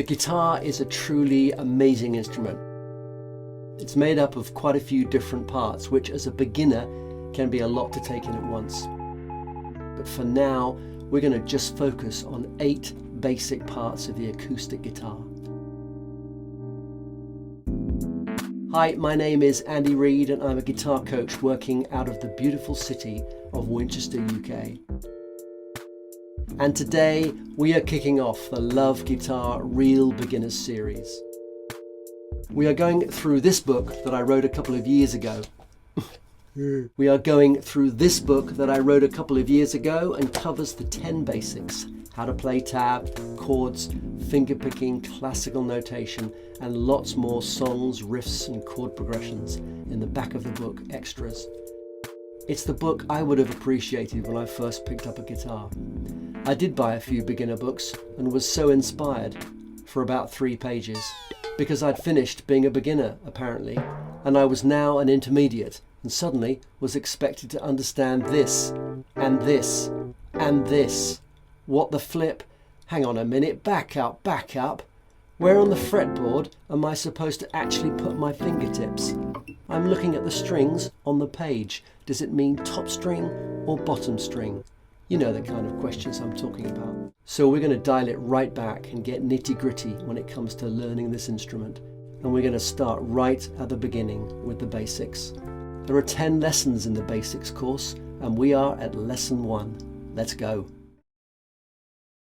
The guitar is a truly amazing instrument. It's made up of quite a few different parts, which as a beginner can be a lot to take in at once. But for now, we're going to just focus on 8 basic parts of the acoustic guitar. Hi, my name is Andy Reid and I'm a guitar coach working out of the beautiful city of Winchester, UK. And today we are kicking off the Love Guitar Real Beginners series. We are going through this book that I wrote a couple of years ago. And covers the 10 basics: how to play tab, chords, fingerpicking, classical notation, and lots more songs, riffs, and chord progressions in the back of the book, extras. It's the book I would have appreciated when I first picked up a guitar. I did buy a few beginner books and was so inspired for about 3 pages, because I'd finished being a beginner, apparently, and I was now an intermediate, and suddenly was expected to understand this, and this, and this. What the flip? Hang on a minute, back up. Where on the fretboard am I supposed to actually put my fingertips? I'm looking at the strings on the page. Does it mean top string or bottom string? You know the kind of questions I'm talking about. So we're going to dial it right back and get nitty-gritty when it comes to learning this instrument. And we're going to start right at the beginning with the basics. There are 10 lessons in the basics course, and we are at lesson 1. Let's go.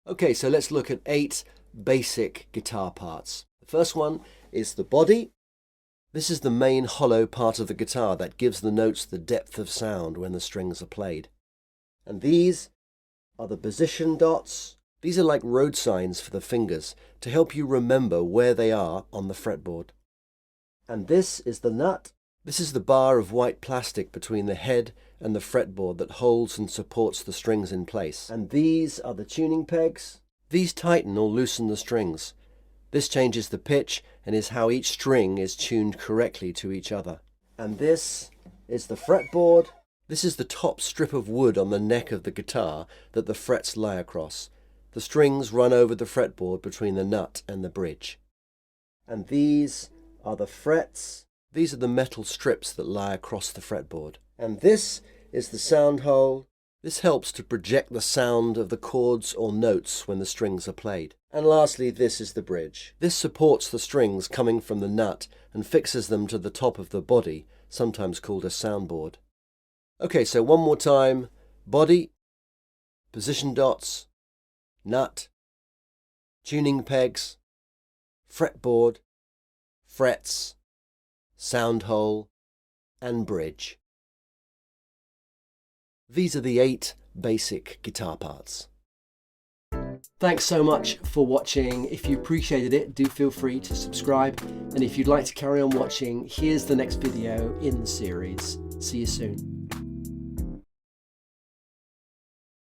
Okay, so let's look at 8 basic guitar parts. The first one is the body. This is the main hollow part of the guitar that gives the notes the depth of sound when the strings are played. And these are the position dots. These are like road signs for the fingers to help you remember where they are on the fretboard. And this is the nut. This is the bar of white plastic between the head and the fretboard that holds and supports the strings in place. And these are the tuning pegs. These tighten or loosen the strings. This changes the pitch and is how each string is tuned correctly to each other. And this is the fretboard. This is the top strip of wood on the neck of the guitar that the frets lie across. The strings run over the fretboard between the nut and the bridge. And these are the frets. These are the metal strips that lie across the fretboard. And this is the sound hole. This helps to project the sound of the chords or notes when the strings are played. And lastly, this is the bridge. This supports the strings coming from the nut and fixes them to the top of the body, sometimes called a soundboard. Okay, so one more time. Body, position dots, nut, tuning pegs, fretboard, frets, sound hole, and bridge. These are the 8 basic guitar parts. Thanks so much for watching. If you appreciated it, do feel free to subscribe. And if you'd like to carry on watching, here's the next video in the series. See you soon.